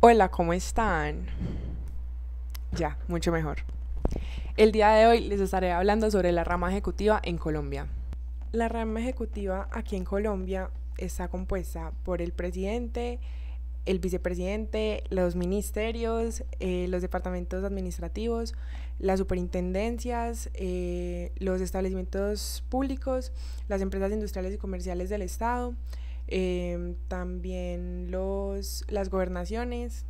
Hola, ¿cómo están? Ya, mucho mejor. El día de hoy les estaré hablando sobre la rama ejecutiva en Colombia. La rama ejecutiva aquí en Colombia está compuesta por el presidente, el vicepresidente, los ministerios, los departamentos administrativos, las superintendencias, los establecimientos públicos, las empresas industriales y comerciales del Estado, también las gobernaciones.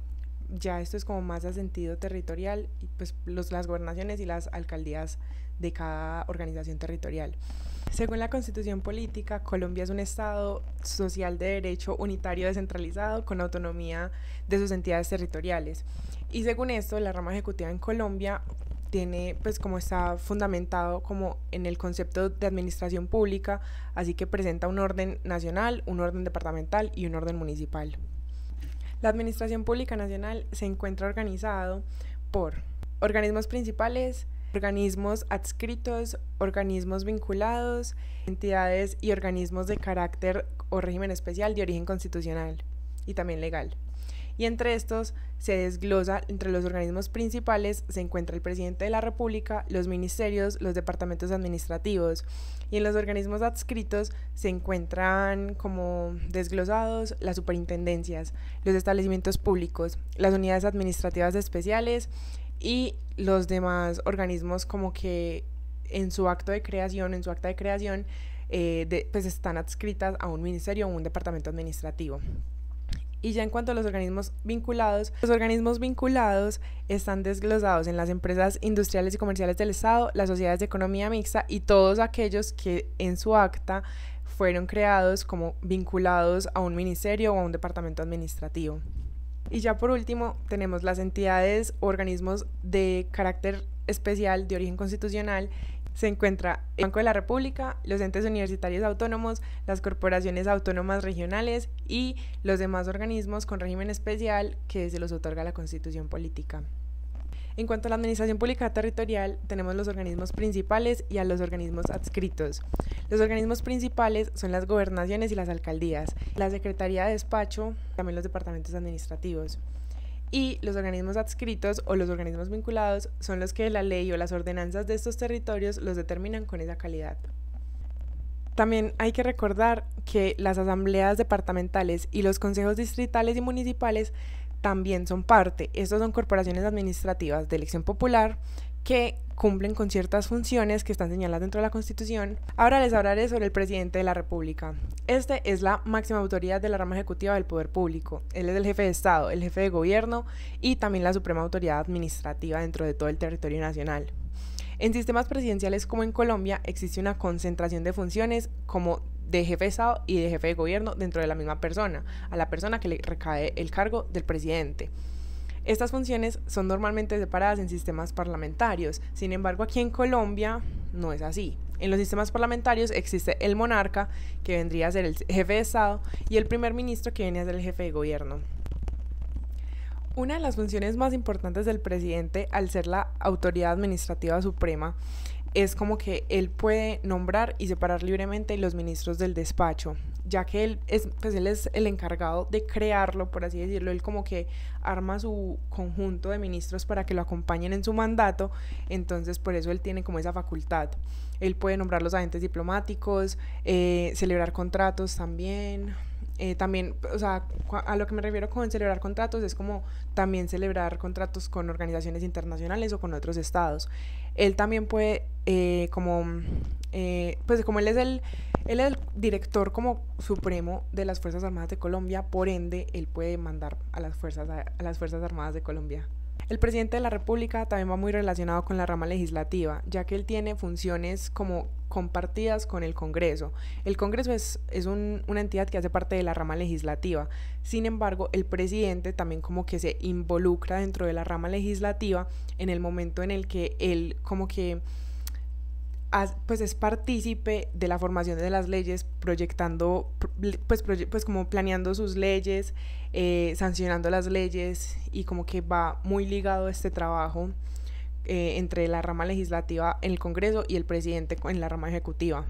Ya esto es como más a sentido territorial, y pues las gobernaciones y las alcaldías de cada organización territorial. Según la Constitución Política, Colombia es un Estado social de derecho unitario descentralizado con autonomía de sus entidades territoriales. Y según esto, la rama ejecutiva en Colombia tiene, pues como está fundamentado como en el concepto de administración pública, así que presenta un orden nacional, un orden departamental y un orden municipal. La Administración Pública Nacional se encuentra organizado por organismos principales, organismos adscritos, organismos vinculados, entidades y organismos de carácter o régimen especial de origen constitucional y también legal. Y entre estos se desglosa, entre los organismos principales se encuentra el presidente de la República, los ministerios, los departamentos administrativos, y en los organismos adscritos se encuentran como desglosados las superintendencias, los establecimientos públicos, las unidades administrativas especiales y los demás organismos como que en su acto de creación, en su acta de creación, pues están adscritas a un ministerio o un departamento administrativo. Y ya en cuanto a los organismos vinculados están desglosados en las empresas industriales y comerciales del Estado, las sociedades de economía mixta y todos aquellos que en su acta fueron creados como vinculados a un ministerio o a un departamento administrativo. Y ya por último tenemos las entidades o organismos de carácter especial de origen constitucional. Se encuentra el Banco de la República, los entes universitarios autónomos, las corporaciones autónomas regionales y los demás organismos con régimen especial que se los otorga la Constitución Política. En cuanto a la administración pública territorial, tenemos los organismos principales y a los organismos adscritos. Los organismos principales son las gobernaciones y las alcaldías, la Secretaría de Despacho, también los departamentos administrativos. Y los organismos adscritos o los organismos vinculados son los que la ley o las ordenanzas de estos territorios los determinan con esa calidad. También hay que recordar que las asambleas departamentales y los consejos distritales y municipales también son parte. Estos son corporaciones administrativas de elección popular que cumplen con ciertas funciones que están señaladas dentro de la Constitución. Ahora les hablaré sobre el presidente de la República. Este es la máxima autoridad de la rama ejecutiva del poder público. Él es el jefe de Estado, el jefe de gobierno y también la suprema autoridad administrativa dentro de todo el territorio nacional. En sistemas presidenciales como en Colombia existe una concentración de funciones como de jefe de Estado y de jefe de gobierno dentro de la misma persona, a la persona que le recae el cargo del presidente. Estas funciones son normalmente separadas en sistemas parlamentarios, sin embargo aquí en Colombia no es así. En los sistemas parlamentarios existe el monarca, que vendría a ser el jefe de Estado, y el primer ministro, que viene a ser el jefe de gobierno. Una de las funciones más importantes del presidente, al ser la autoridad administrativa suprema, es como que él puede nombrar y separar libremente los ministros del despacho, ya que él es el encargado de crearlo, por así decirlo. Él como que arma su conjunto de ministros para que lo acompañen en su mandato, entonces por eso él tiene como esa facultad. Él puede nombrar los agentes diplomáticos, celebrar contratos también. También, o sea, a lo que me refiero con celebrar contratos es como también celebrar contratos con organizaciones internacionales o con otros estados. Él también puede, pues como él es el director como supremo de las Fuerzas Armadas de Colombia, por ende, él puede mandar a las Fuerzas Armadas de Colombia. El presidente de la República también va muy relacionado con la rama legislativa, ya que él tiene funciones como compartidas con el Congreso. El Congreso es una entidad que hace parte de la rama legislativa. Sin embargo, el presidente también como que se involucra dentro de la rama legislativa en el momento en el que él como que pues es partícipe de la formación de las leyes, proyectando, pues como planeando sus leyes, sancionando las leyes, y como que va muy ligado este trabajo entre la rama legislativa en el Congreso y el presidente en la rama ejecutiva.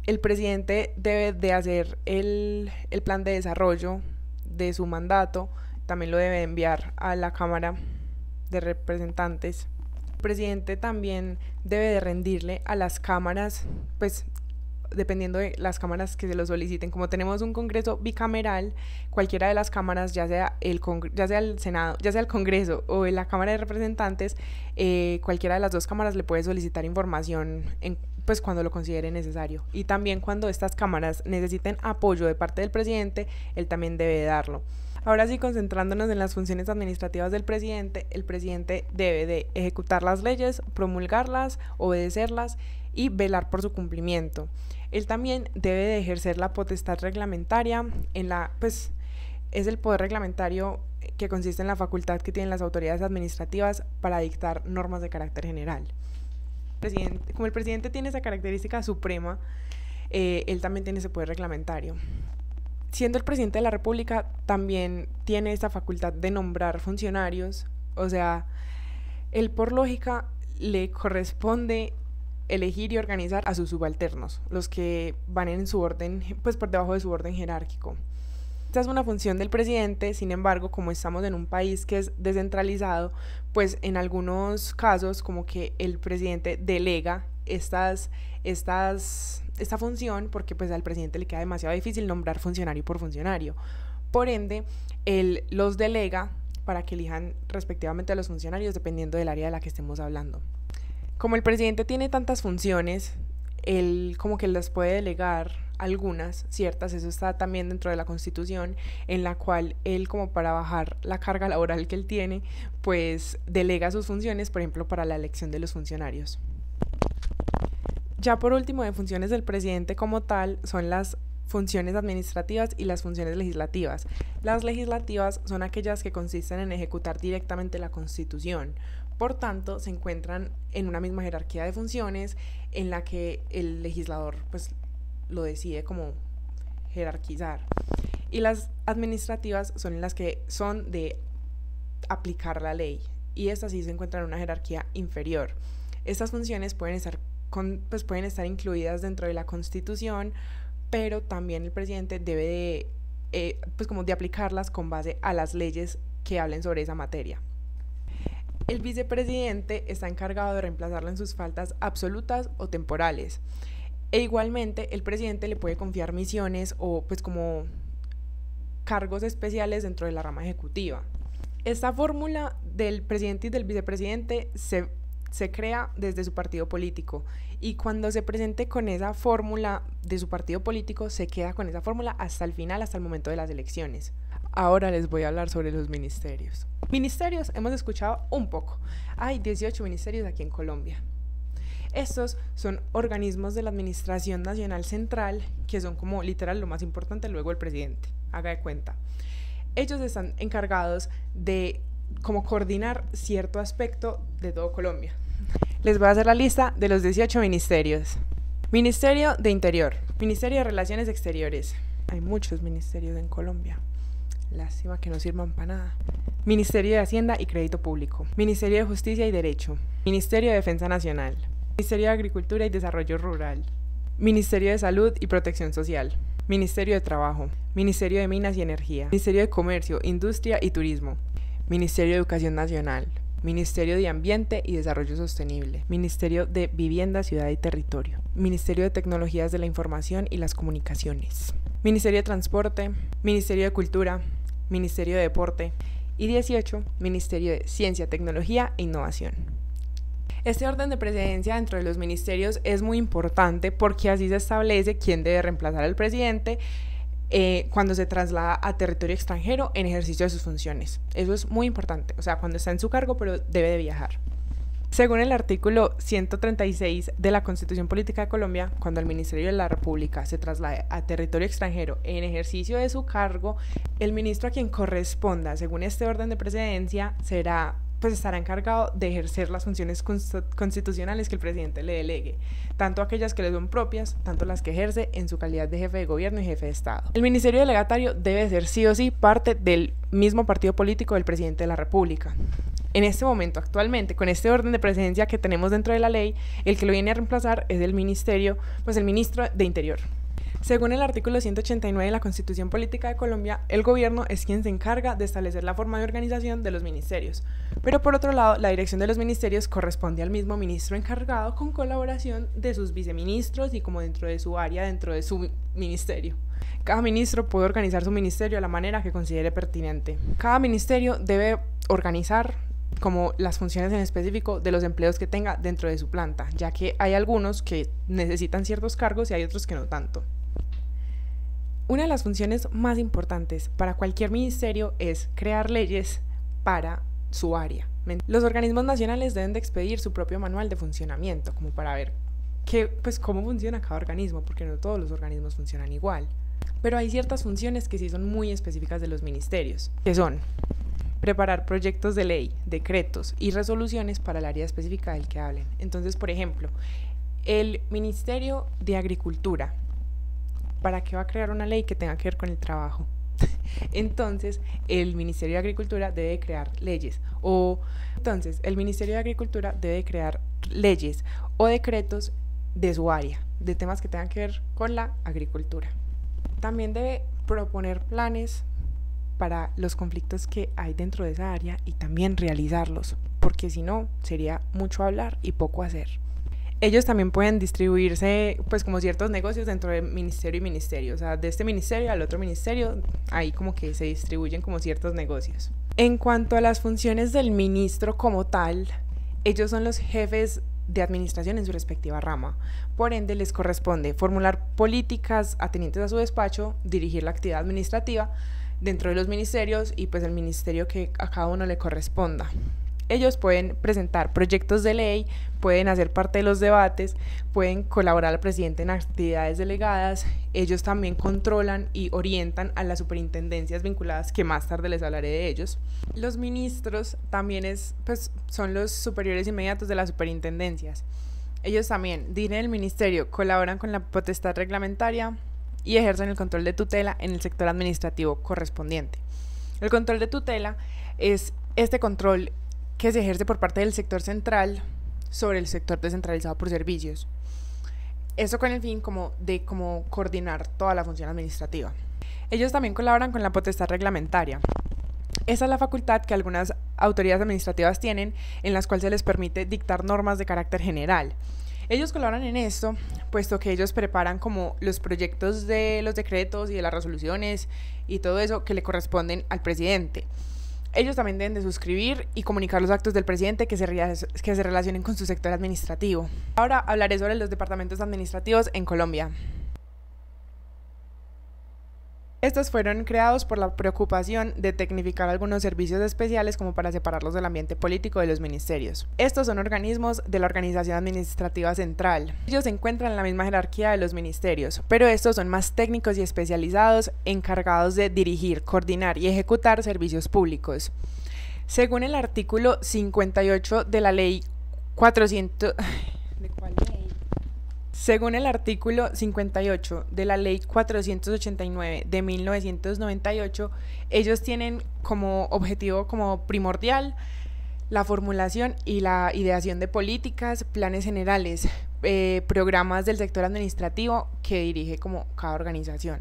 El presidente debe de hacer el plan de desarrollo de su mandato, también lo debe enviar a la Cámara de Representantes. El presidente también debe de rendirle a las cámaras, pues dependiendo de las cámaras que se lo soliciten. Como tenemos un Congreso bicameral, cualquiera de las cámaras, ya sea el Senado, ya sea el Congreso o la Cámara de Representantes, cualquiera de las dos cámaras le puede solicitar información pues cuando lo considere necesario. Y también cuando estas cámaras necesiten apoyo de parte del presidente, él también debe darlo. Ahora sí, concentrándonos en las funciones administrativas del presidente, el presidente debe de ejecutar las leyes, promulgarlas, obedecerlas y velar por su cumplimiento. Él también debe de ejercer la potestad reglamentaria, pues es el poder reglamentario que consiste en la facultad que tienen las autoridades administrativas para dictar normas de carácter general. Como el presidente tiene esa característica suprema, él también tiene ese poder reglamentario. Siendo el presidente de la República, también tiene esa facultad de nombrar funcionarios, o sea, él por lógica le corresponde elegir y organizar a sus subalternos, los que van en su orden, pues por debajo de su orden jerárquico. Esta es una función del presidente. Sin embargo, como estamos en un país que es descentralizado, pues en algunos casos como que el presidente delega esta función, porque pues al presidente le queda demasiado difícil nombrar funcionario por funcionario. Por ende, él los delega para que elijan respectivamente a los funcionarios dependiendo del área de la que estemos hablando. Como el presidente tiene tantas funciones, él como que las puede delegar algunas, ciertas, eso está también dentro de la Constitución, en la cual él, como para bajar la carga laboral que él tiene, pues delega sus funciones, por ejemplo, para la elección de los funcionarios. Ya por último, de funciones del presidente como tal, son las funciones administrativas y las funciones legislativas. Las legislativas son aquellas que consisten en ejecutar directamente la Constitución. Por tanto, se encuentran en una misma jerarquía de funciones en la que el legislador pues lo decide como jerarquizar. Y las administrativas son las que son de aplicar la ley, y estas sí se encuentran en una jerarquía inferior. Estas funciones pueden estar incluidas dentro de la Constitución, pero también el presidente debe de aplicarlas con base a las leyes que hablen sobre esa materia. El vicepresidente está encargado de reemplazarlo en sus faltas absolutas o temporales. E igualmente el presidente le puede confiar misiones o pues como cargos especiales dentro de la rama ejecutiva. Esta fórmula del presidente y del vicepresidente se crea desde su partido político, y cuando se presente con esa fórmula de su partido político, se queda con esa fórmula hasta el final, hasta el momento de las elecciones. Ahora les voy a hablar sobre los ministerios. Ministerios hemos escuchado un poco. Hay 18 ministerios aquí en Colombia. Estos son organismos de la Administración Nacional Central, que son como literal lo más importante, luego el presidente, haga de cuenta. Ellos están encargados de como coordinar cierto aspecto de todo Colombia. Les voy a hacer la lista de los 18 ministerios. Ministerio de Interior, Ministerio de Relaciones Exteriores. Hay muchos ministerios en Colombia. Lástima que no sirvan para nada. Ministerio de Hacienda y Crédito Público. Ministerio de Justicia y Derecho. Ministerio de Defensa Nacional. Ministerio de Agricultura y Desarrollo Rural. Ministerio de Salud y Protección Social. Ministerio de Trabajo. Ministerio de Minas y Energía. Ministerio de Comercio, Industria y Turismo. Ministerio de Educación Nacional. Ministerio de Ambiente y Desarrollo Sostenible. Ministerio de Vivienda, Ciudad y Territorio. Ministerio de Tecnologías de la Información y las Comunicaciones. Ministerio de Transporte. Ministerio de Cultura. Ministerio de Deporte. Y 18, Ministerio de Ciencia, Tecnología e Innovación. Este orden de precedencia dentro de los ministerios es muy importante porque así se establece quién debe reemplazar al presidente cuando se traslada a territorio extranjero en ejercicio de sus funciones. Eso es muy importante, o sea, cuando está en su cargo pero debe de viajar. Según el artículo 136 de la Constitución Política de Colombia, cuando el Ministerio de la República se traslade a territorio extranjero en ejercicio de su cargo, el ministro a quien corresponda, según este orden de precedencia, estará encargado de ejercer las funciones constitucionales que el presidente le delegue, tanto aquellas que le son propias, tanto las que ejerce en su calidad de jefe de gobierno y jefe de Estado. El ministerio delegatario debe ser sí o sí parte del mismo partido político del presidente de la República. En este momento, actualmente, con este orden de precedencia que tenemos dentro de la ley, el que lo viene a reemplazar es el ministro de Interior. Según el artículo 189 de la Constitución Política de Colombia, el gobierno es quien se encarga de establecer la forma de organización de los ministerios. Pero por otro lado, la dirección de los ministerios corresponde al mismo ministro encargado con colaboración de sus viceministros y como dentro de su área, dentro de su ministerio. Cada ministro puede organizar su ministerio a la manera que considere pertinente. Cada ministerio debe organizar como las funciones en específico de los empleos que tenga dentro de su planta, ya que hay algunos que necesitan ciertos cargos y hay otros que no tanto. Una de las funciones más importantes para cualquier ministerio es crear leyes para su área. Los organismos nacionales deben de expedir su propio manual de funcionamiento, como para ver cómo funciona cada organismo, porque no todos los organismos funcionan igual. Pero hay ciertas funciones que sí son muy específicas de los ministerios, que son preparar proyectos de ley, decretos y resoluciones para el área específica del que hablen. Entonces, por ejemplo, el Ministerio de Agricultura, ¿para qué va a crear una ley que tenga que ver con el trabajo? Entonces, el Ministerio de Agricultura debe crear leyes o decretos de su área, de temas que tengan que ver con la agricultura. También debe proponer planes para los conflictos que hay dentro de esa área y también realizarlos, porque si no, sería mucho hablar y poco hacer. Ellos también pueden distribuirse como ciertos negocios dentro de ministerio y ministerio, o sea, de este ministerio al otro ministerio, ahí como que se distribuyen como ciertos negocios. En cuanto a las funciones del ministro como tal, ellos son los jefes de administración en su respectiva rama, por ende les corresponde formular políticas atendientes a su despacho, dirigir la actividad administrativa dentro de los ministerios y el ministerio que a cada uno le corresponda. Ellos pueden presentar proyectos de ley, pueden hacer parte de los debates, pueden colaborar al presidente en actividades delegadas. Ellos también controlan y orientan a las superintendencias vinculadas, que más tarde les hablaré de ellos. Los ministros también son los superiores inmediatos de las superintendencias. Ellos también dirigen el ministerio, colaboran con la potestad reglamentaria y ejercen el control de tutela en el sector administrativo correspondiente. El control de tutela es este control que se ejerce por parte del sector central sobre el sector descentralizado por servicios. Eso con el fin de coordinar toda la función administrativa. Ellos también colaboran con la potestad reglamentaria. Esa es la facultad que algunas autoridades administrativas tienen, en las cuales se les permite dictar normas de carácter general. Ellos colaboran en esto, puesto que ellos preparan como los proyectos de los decretos y de las resoluciones y todo eso que le corresponden al presidente. Ellos también deben de suscribir y comunicar los actos del presidente que se relacionen con su sector administrativo. Ahora hablaré sobre los departamentos administrativos en Colombia. Estos fueron creados por la preocupación de tecnificar algunos servicios especiales como para separarlos del ambiente político de los ministerios. Estos son organismos de la Organización Administrativa Central. Ellos se encuentran en la misma jerarquía de los ministerios, pero estos son más técnicos y especializados, encargados de dirigir, coordinar y ejecutar servicios públicos. Según el artículo 58 de la Ley 400... ¿De cuál ley? Según el artículo 58 de la Ley 489 de 1998, ellos tienen como objetivo primordial la formulación y la ideación de políticas, planes generales, programas del sector administrativo que dirige como cada organización.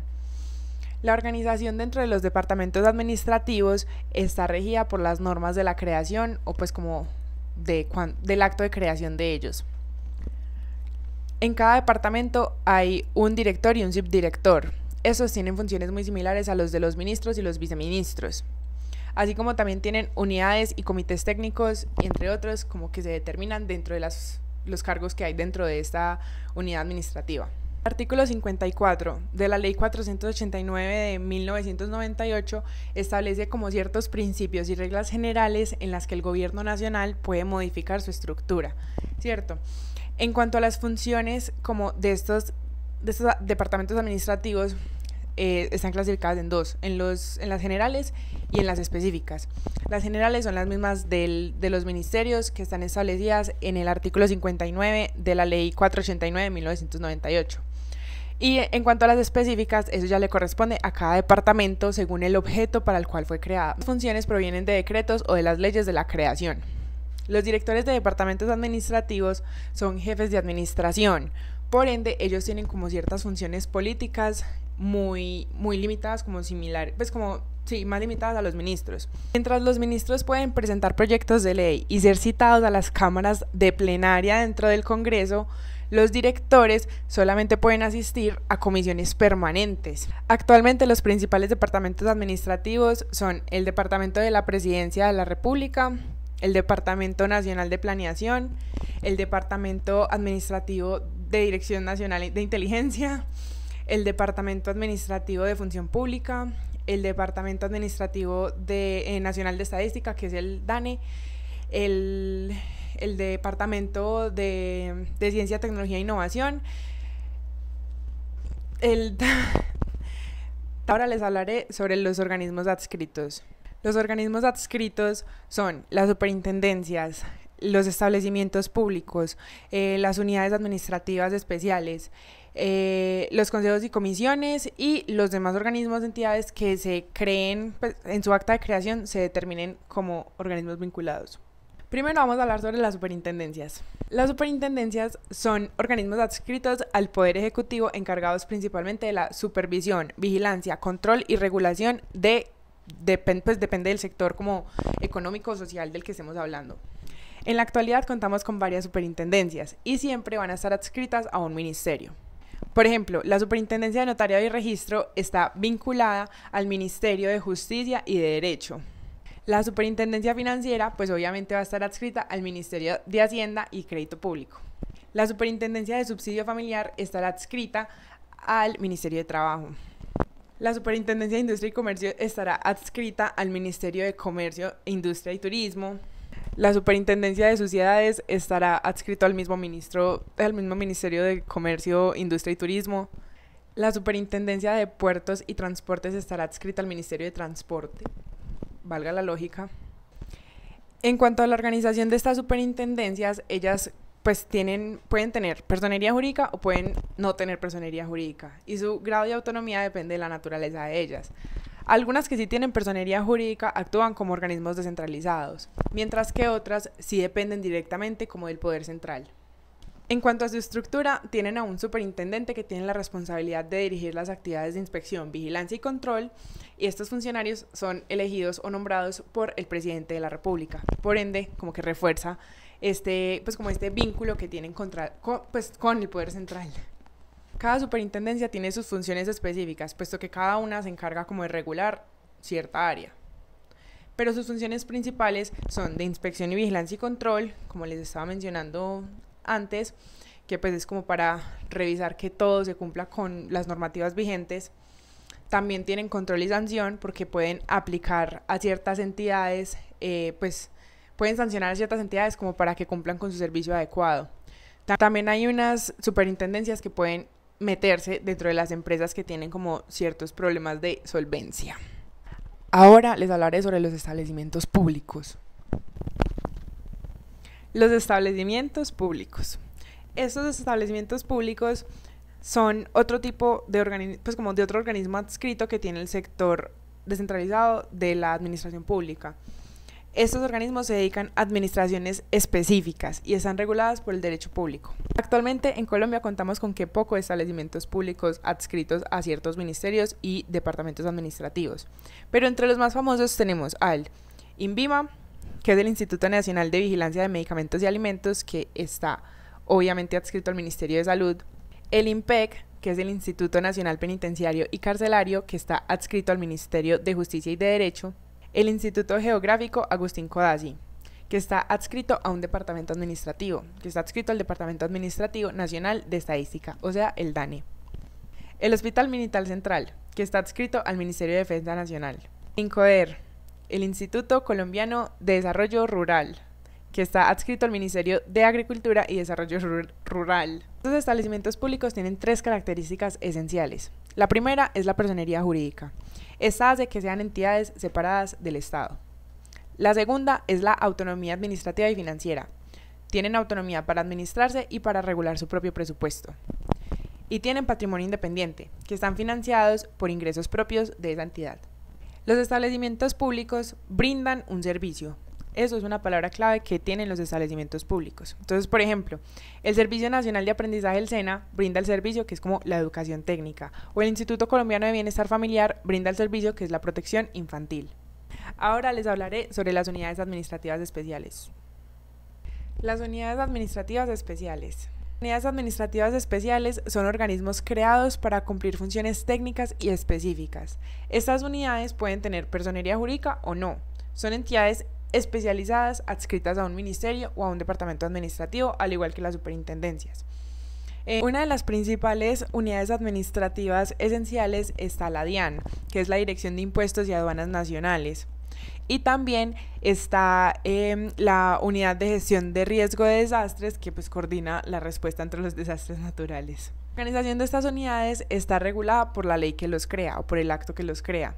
La organización dentro de los departamentos administrativos está regida por las normas de la creación o del acto de creación de ellos. En cada departamento hay un director y un subdirector. Estos tienen funciones muy similares a los de los ministros y los viceministros. Así como también tienen unidades y comités técnicos, entre otros, como que se determinan dentro de los cargos que hay dentro de esta unidad administrativa. El artículo 54 de la Ley 489 de 1998 establece como ciertos principios y reglas generales en las que el gobierno nacional puede modificar su estructura, ¿cierto? En cuanto a las funciones de estos departamentos administrativos, están clasificadas en dos, en las generales y en las específicas. Las generales son las mismas de los ministerios, que están establecidas en el artículo 59 de la Ley 489 de 1998. Y en cuanto a las específicas, eso ya le corresponde a cada departamento según el objeto para el cual fue creada. Las funciones provienen de decretos o de las leyes de la creación. Los directores de departamentos administrativos son jefes de administración, Por ende, ellos tienen como ciertas funciones políticas muy limitadas, como similares, pues como, sí, más limitadas a los ministros. Mientras los ministros pueden presentar proyectos de ley y ser citados a las cámaras de plenaria dentro del Congreso, los directores solamente pueden asistir a comisiones permanentes. Actualmente los principales departamentos administrativos son el Departamento de la Presidencia de la República, el Departamento Nacional de Planeación, el Departamento Administrativo de Dirección Nacional de Inteligencia, el Departamento Administrativo de Función Pública, el Departamento Administrativo Nacional de Estadística, que es el DANE, el Departamento de Ciencia, Tecnología e Innovación. Ahora les hablaré sobre los organismos adscritos. Los organismos adscritos son las superintendencias, los establecimientos públicos, las unidades administrativas especiales, los consejos y comisiones y los demás organismos, entidades que se creen, pues, en su acta de creación se determinen como organismos vinculados. Primero vamos a hablar sobre las superintendencias. Las superintendencias son organismos adscritos al Poder Ejecutivo encargados principalmente de la supervisión, vigilancia, control y regulación depende del sector como económico o social del que estemos hablando. En la actualidad contamos con varias superintendencias y siempre van a estar adscritas a un ministerio. Por ejemplo, la Superintendencia de Notariado y Registro está vinculada al Ministerio de Justicia y de Derecho. La Superintendencia Financiera, pues obviamente va a estar adscrita al Ministerio de Hacienda y Crédito Público. La Superintendencia de Subsidio Familiar estará adscrita al Ministerio de Trabajo. La Superintendencia de Industria y Comercio estará adscrita al Ministerio de Comercio, Industria y Turismo. La Superintendencia de Sociedades estará adscrito al mismo Ministerio de Comercio, Industria y Turismo. La Superintendencia de Puertos y Transportes estará adscrita al Ministerio de Transporte. Valga la lógica. En cuanto a la organización de estas superintendencias, ellas pues pueden tener personería jurídica o pueden no tener personería jurídica, y su grado de autonomía depende de la naturaleza de ellas. Algunas que sí tienen personería jurídica actúan como organismos descentralizados, mientras que otras sí dependen directamente como del poder central. En cuanto a su estructura, tienen a un superintendente que tiene la responsabilidad de dirigir las actividades de inspección, vigilancia y control, y estos funcionarios son elegidos o nombrados por el presidente de la República. Por ende, como que refuerza este vínculo que tienen con el poder central. Cada superintendencia tiene sus funciones específicas, puesto que cada una se encarga como de regular cierta área. Pero sus funciones principales son de inspección y vigilancia y control, como les estaba mencionando antes, que pues es como para revisar que todo se cumpla con las normativas vigentes. También tienen control y sanción, porque pueden aplicar a ciertas entidades, pueden sancionar a ciertas entidades como para que cumplan con su servicio adecuado. También hay unas superintendencias que pueden meterse dentro de las empresas que tienen como ciertos problemas de solvencia. Ahora les hablaré sobre los establecimientos públicos. Los establecimientos públicos. Estos establecimientos públicos son otro tipo de otro organismo adscrito que tiene el sector descentralizado de la administración pública. Estos organismos se dedican a administraciones específicas y están reguladas por el derecho público. Actualmente en Colombia contamos con pocos establecimientos públicos adscritos a ciertos ministerios y departamentos administrativos, pero entre los más famosos tenemos al INVIMA, que es el Instituto Nacional de Vigilancia de Medicamentos y Alimentos, que está obviamente adscrito al Ministerio de Salud, el INPEC, que es el Instituto Nacional Penitenciario y Carcelario, que está adscrito al Ministerio de Justicia y de Derecho, el Instituto Geográfico Agustín Codazzi, que está adscrito a un departamento administrativo, que está adscrito al Departamento Administrativo Nacional de Estadística, o sea, el DANE. El Hospital Militar Central, que está adscrito al Ministerio de Defensa Nacional. INCODER, el Instituto Colombiano de Desarrollo Rural, que está adscrito al Ministerio de Agricultura y Desarrollo Rural. Estos establecimientos públicos tienen 3 características esenciales. La primera es la personería jurídica. Esta hace que sean entidades separadas del Estado. La segunda es la autonomía administrativa y financiera. Tienen autonomía para administrarse y para regular su propio presupuesto. Y tienen patrimonio independiente, que están financiados por ingresos propios de esa entidad. Los establecimientos públicos brindan un servicio. Eso es una palabra clave que tienen los establecimientos públicos. Entonces, por ejemplo, el Servicio Nacional de Aprendizaje del SENA brinda el servicio que es como la educación técnica, o el Instituto Colombiano de Bienestar Familiar brinda el servicio que es la protección infantil. Ahora les hablaré sobre las unidades administrativas especiales. Las unidades administrativas especiales. Unidades administrativas especiales son organismos creados para cumplir funciones técnicas y específicas. Estas unidades pueden tener personería jurídica o no. Son entidades especializadas adscritas a un ministerio o a un departamento administrativo, al igual que las superintendencias. Una de las principales unidades administrativas esenciales está la DIAN, que es la Dirección de Impuestos y Aduanas Nacionales. Y también está la Unidad de Gestión de Riesgo de Desastres, que pues coordina la respuesta ante los desastres naturales. La organización de estas unidades está regulada por la ley que los crea o por el acto que los crea.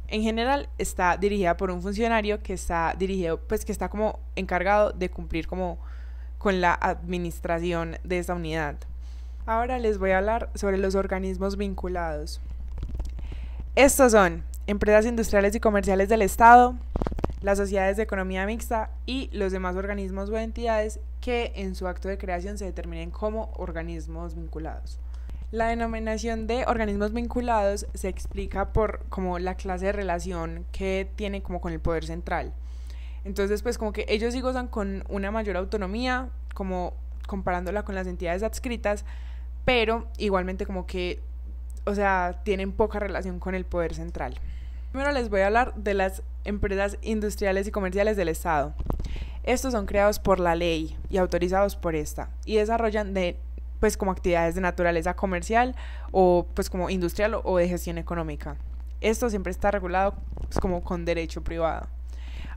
En general está dirigida por un funcionario que está dirigido, pues que está como encargado de cumplir como con la administración de esta unidad. Ahora les voy a hablar sobre los organismos vinculados. Estos son empresas industriales y comerciales del Estado, las sociedades de economía mixta y los demás organismos o entidades que en su acto de creación se determinen como organismos vinculados. La denominación de organismos vinculados se explica por como la clase de relación que tiene como con el poder central. Entonces, pues como que ellos sí gozan con una mayor autonomía, como comparándola con las entidades adscritas, pero igualmente como que, o sea, tienen poca relación con el poder central. Primero les voy a hablar de las empresas industriales y comerciales del Estado. Estos son creados por la ley y autorizados por esta y desarrollan pues como actividades de naturaleza comercial o pues como industrial o de gestión económica. Esto siempre está regulado pues, como con derecho privado.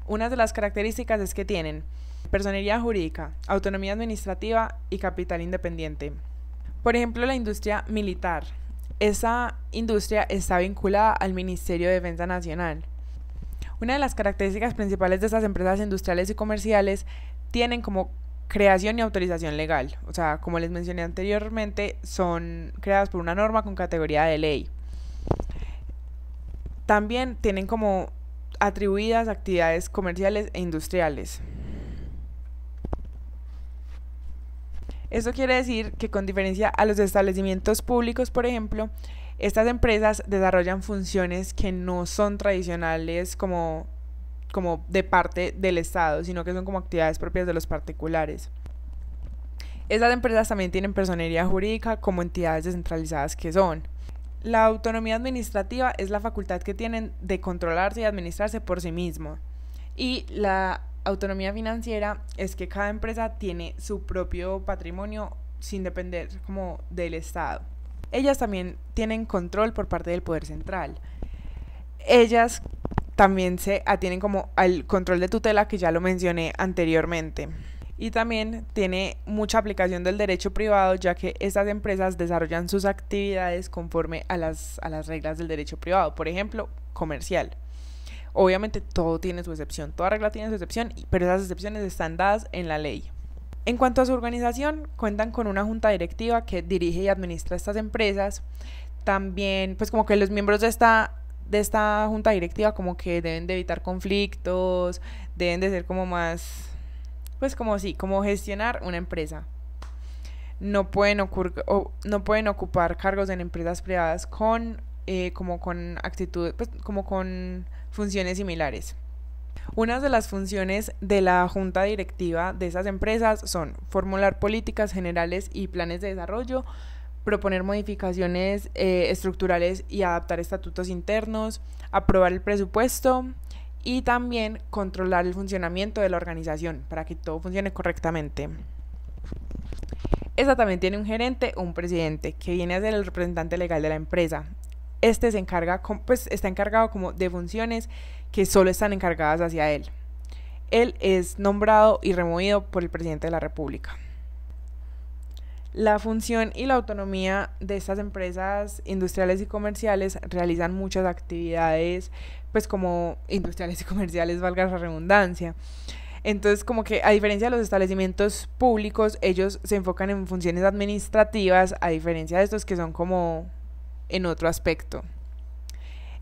Una de las características es que tienen personería jurídica, autonomía administrativa y capital independiente. Por ejemplo, la industria militar. Esa industria está vinculada al Ministerio de Defensa Nacional. Una de las características principales de estas empresas industriales y comerciales tienen como creación y autorización legal. O sea, como les mencioné anteriormente, son creadas por una norma con categoría de ley. También tienen como atribuidas actividades comerciales e industriales. Esto quiere decir que con diferencia a los establecimientos públicos, por ejemplo, estas empresas desarrollan funciones que no son tradicionales como de parte del Estado, sino que son como actividades propias de los particulares. Estas empresas también tienen personería jurídica como entidades descentralizadas que son. La autonomía administrativa es la facultad que tienen de controlarse y administrarse por sí mismo. Y la autonomía financiera es que cada empresa tiene su propio patrimonio sin depender como del Estado. Ellas también tienen control por parte del poder central. Ellas también se atienen como al control de tutela que ya lo mencioné anteriormente. Y también tiene mucha aplicación del derecho privado, ya que estas empresas desarrollan sus actividades conforme a las reglas del derecho privado, por ejemplo, comercial. Obviamente todo tiene su excepción, toda regla tiene su excepción, pero esas excepciones están dadas en la ley. En cuanto a su organización, cuentan con una junta directiva que dirige y administra estas empresas. También, pues como que los miembros de esta junta directiva como que deben de evitar conflictos, deben de ser como más, pues como sí, como gestionar una empresa. No pueden ocupar cargos en empresas privadas con actitudes, pues como con funciones similares. Unas de las funciones de la junta directiva de esas empresas son formular políticas generales y planes de desarrollo, proponer modificaciones estructurales y adaptar estatutos internos, aprobar el presupuesto y también controlar el funcionamiento de la organización para que todo funcione correctamente. Esta también tiene un gerente o un presidente que viene a ser el representante legal de la empresa. Este se encarga, está encargado como de funciones que solo están encargadas hacia él. Él es nombrado y removido por el presidente de la República. La función y la autonomía de estas empresas industriales y comerciales realizan muchas actividades, pues como industriales y comerciales, valga la redundancia. Entonces, como que a diferencia de los establecimientos públicos, ellos se enfocan en funciones administrativas, a diferencia de estos que son como en otro aspecto.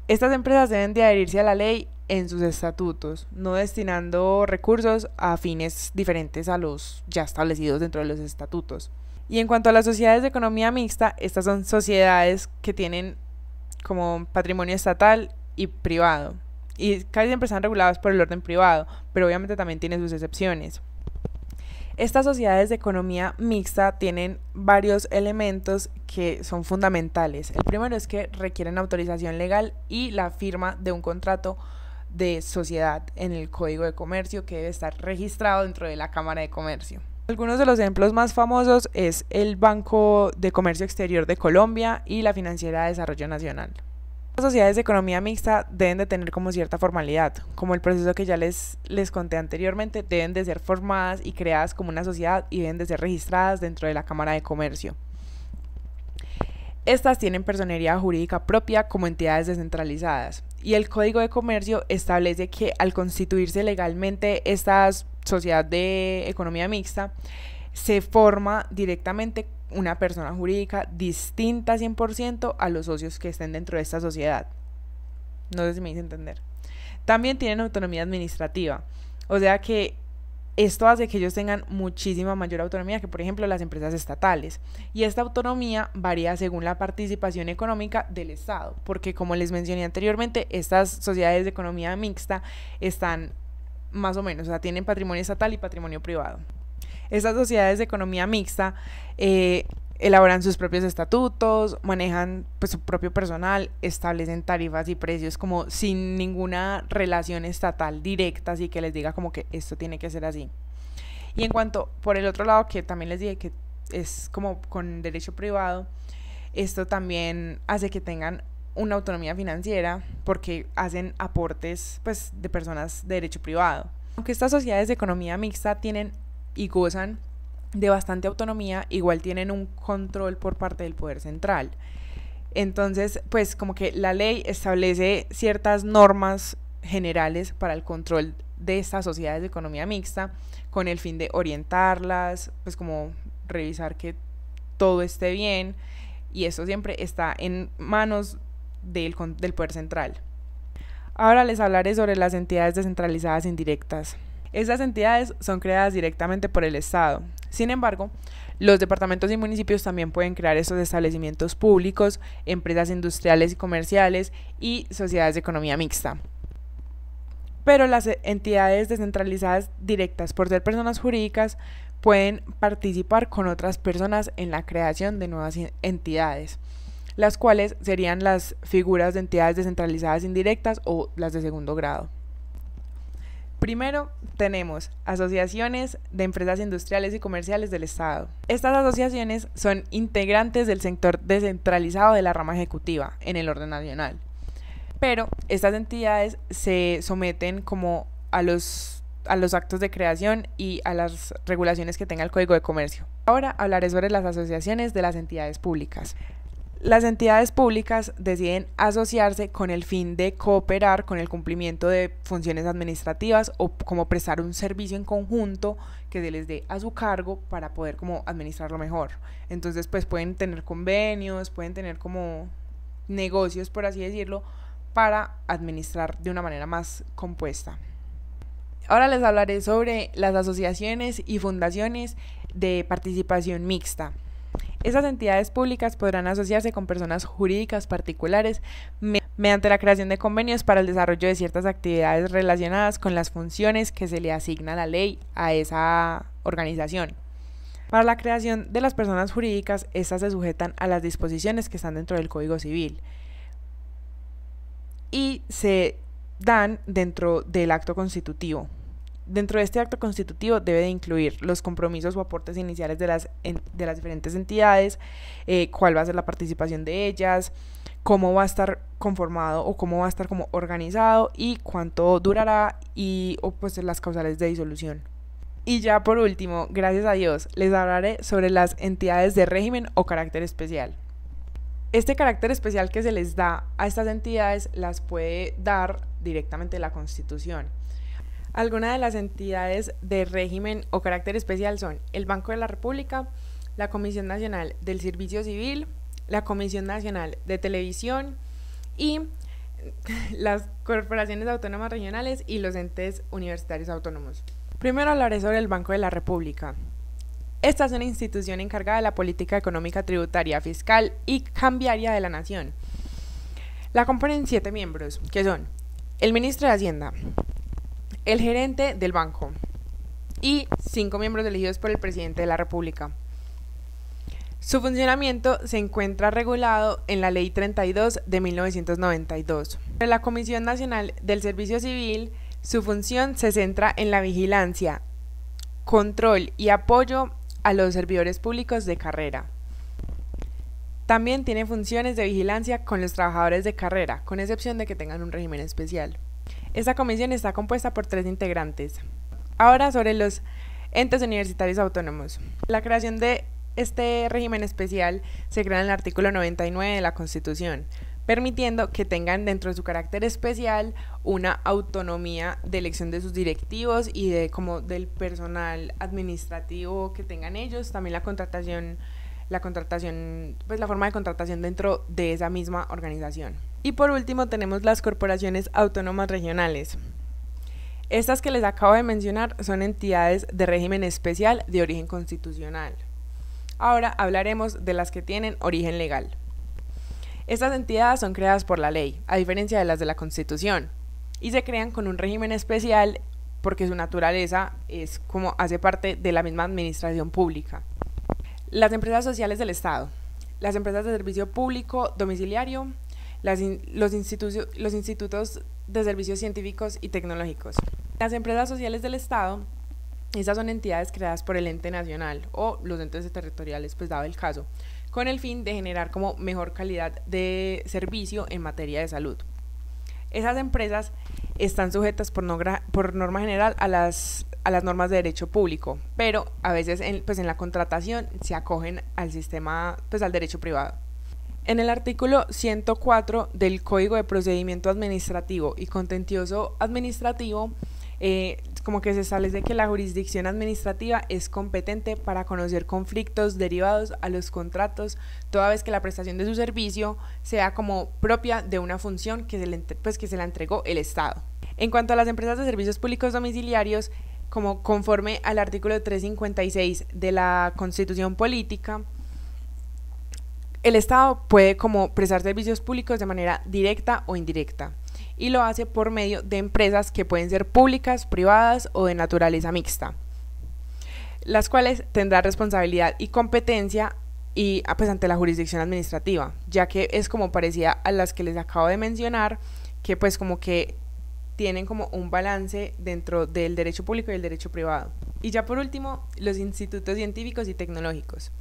Estas empresas deben de adherirse a la ley en sus estatutos, no destinando recursos a fines diferentes a los ya establecidos dentro de los estatutos. Y en cuanto a las sociedades de economía mixta, estas son sociedades que tienen como patrimonio estatal y privado. Y casi siempre están reguladas por el orden privado, pero obviamente también tienen sus excepciones. Estas sociedades de economía mixta tienen varios elementos que son fundamentales. El primero es que requieren autorización legal y la firma de un contrato de sociedad en el Código de Comercio que debe estar registrado dentro de la Cámara de Comercio. Algunos de los ejemplos más famosos es el Banco de Comercio Exterior de Colombia y la Financiera de Desarrollo Nacional. Las sociedades de economía mixta deben de tener como cierta formalidad, como el proceso que ya les conté anteriormente, deben de ser formadas y creadas como una sociedad y deben de ser registradas dentro de la Cámara de Comercio. Estas tienen personería jurídica propia como entidades descentralizadas y el Código de Comercio establece que al constituirse legalmente esta sociedad de economía mixta, se forma directamente una persona jurídica distinta 100% a los socios que estén dentro de esta sociedad. No sé si me hice entender. También tienen autonomía administrativa, o sea que esto hace que ellos tengan muchísima mayor autonomía que, por ejemplo, las empresas estatales. Y esta autonomía varía según la participación económica del Estado, porque como les mencioné anteriormente, estas sociedades de economía mixta están más o menos, o sea, tienen patrimonio estatal y patrimonio privado. Estas sociedades de economía mixta elaboran sus propios estatutos, manejan pues su propio personal, establecen tarifas y precios como sin ninguna relación estatal directa, así que les diga como que esto tiene que ser así. Y en cuanto por el otro lado, que también les dije que es como con derecho privado, esto también hace que tengan una autonomía financiera porque hacen aportes pues de personas de derecho privado. Aunque estas sociedades de economía mixta tienen y gozan de bastante autonomía, igual tienen un control por parte del poder central. Entonces, pues como que la ley establece ciertas normas generales para el control de estas sociedades de economía mixta con el fin de orientarlas, pues como revisar que todo esté bien, y eso siempre está en manos del poder central. Ahora les hablaré sobre las entidades descentralizadas indirectas. Estas entidades son creadas directamente por el Estado. Sin embargo, los departamentos y municipios también pueden crear estos establecimientos públicos, empresas industriales y comerciales y sociedades de economía mixta. Pero las entidades descentralizadas directas, por ser personas jurídicas, pueden participar con otras personas en la creación de nuevas entidades, las cuales serían las figuras de entidades descentralizadas indirectas o las de segundo grado. Primero tenemos asociaciones de empresas industriales y comerciales del Estado. Estas asociaciones son integrantes del sector descentralizado de la rama ejecutiva en el orden nacional. Pero estas entidades se someten como a los actos de creación y a las regulaciones que tenga el Código de Comercio. Ahora hablaré sobre las asociaciones de las entidades públicas. Las entidades públicas deciden asociarse con el fin de cooperar con el cumplimiento de funciones administrativas o como prestar un servicio en conjunto que se les dé a su cargo para poder como administrarlo mejor. Entonces pues pueden tener convenios, pueden tener como negocios, por así decirlo, para administrar de una manera más compuesta. Ahora les hablaré sobre las asociaciones y fundaciones de participación mixta. Esas entidades públicas podrán asociarse con personas jurídicas particulares mediante la creación de convenios para el desarrollo de ciertas actividades relacionadas con las funciones que se le asigna la ley a esa organización. Para la creación de las personas jurídicas, estas se sujetan a las disposiciones que están dentro del Código Civil y se dan dentro del acto constitutivo. Dentro de este acto constitutivo debe de incluir los compromisos o aportes iniciales de las diferentes entidades, cuál va a ser la participación de ellas, cómo va a estar conformado o cómo va a estar como organizado y cuánto durará o pues las causales de disolución. Y ya por último, gracias a Dios, les hablaré sobre las entidades de régimen o carácter especial. Este carácter especial que se les da a estas entidades las puede dar directamente la Constitución. Algunas de las entidades de régimen o carácter especial son el Banco de la República, la Comisión Nacional del Servicio Civil, la Comisión Nacional de Televisión y las corporaciones autónomas regionales y los entes universitarios autónomos. Primero hablaré sobre el Banco de la República. Esta es una institución encargada de la política económica, tributaria, fiscal y cambiaria de la nación. La componen 7 miembros, que son el ministro de Hacienda, el gerente del banco y 5 miembros elegidos por el presidente de la República. Su funcionamiento se encuentra regulado en la Ley 32 de 1992. Para la Comisión Nacional del Servicio Civil, su función se centra en la vigilancia, control y apoyo a los servidores públicos de carrera. También tiene funciones de vigilancia con los trabajadores de carrera, con excepción de que tengan un régimen especial. Esta comisión está compuesta por 3 integrantes. Ahora sobre los entes universitarios autónomos. La creación de este régimen especial se crea en el artículo 99 de la Constitución, permitiendo que tengan dentro de su carácter especial una autonomía de elección de sus directivos y de como del personal administrativo que tengan ellos, también la contratación, pues la forma de contratación dentro de esa misma organización. Y por último tenemos las corporaciones autónomas regionales. Estas que les acabo de mencionar son entidades de régimen especial de origen constitucional. Ahora hablaremos de las que tienen origen legal. Estas entidades son creadas por la ley, a diferencia de las de la Constitución, y se crean con un régimen especial porque su naturaleza es como hace parte de la misma administración pública. Las empresas sociales del Estado, las empresas de servicio público domiciliario, los institutos de servicios científicos y tecnológicos. Las empresas sociales del Estado, estas son entidades creadas por el ente nacional o los entes territoriales, pues dado el caso, con el fin de generar como mejor calidad de servicio en materia de salud. Esas empresas están sujetas por norma general a las normas de derecho público, pero a veces en la contratación se acogen al sistema, pues al derecho privado. En el artículo 104 del Código de Procedimiento Administrativo y Contencioso Administrativo, como que se establece que la jurisdicción administrativa es competente para conocer conflictos derivados a los contratos, toda vez que la prestación de su servicio sea como propia de una función que se la entregó el Estado. En cuanto a las empresas de servicios públicos domiciliarios, como conforme al artículo 356 de la Constitución Política, el Estado puede como prestar servicios públicos de manera directa o indirecta, y lo hace por medio de empresas que pueden ser públicas, privadas o de naturaleza mixta, las cuales tendrán responsabilidad y competencia ante la jurisdicción administrativa, ya que es como parecida a las que les acabo de mencionar, que pues como que tienen como un balance dentro del derecho público y el derecho privado. Y ya por último, los institutos científicos y tecnológicos.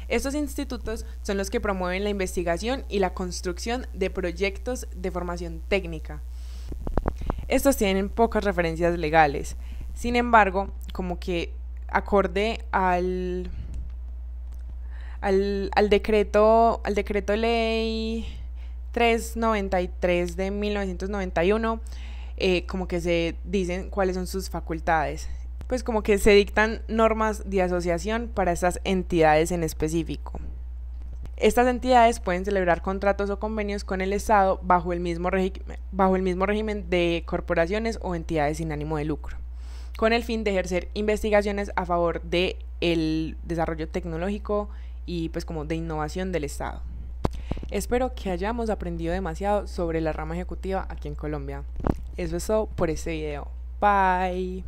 Estos institutos son los que promueven la investigación y la construcción de proyectos de formación técnica. Estos tienen pocas referencias legales, sin embargo, como que acorde al decreto ley 393 de 1991, como que se dicen cuáles son sus facultades. Pues como que se dictan normas de asociación para estas entidades en específico. Estas entidades pueden celebrar contratos o convenios con el Estado bajo el mismo régimen de corporaciones o entidades sin ánimo de lucro, con el fin de ejercer investigaciones a favor del desarrollo tecnológico y pues como de innovación del Estado. Espero que hayamos aprendido demasiado sobre la rama ejecutiva aquí en Colombia. Eso es todo por este video. Bye.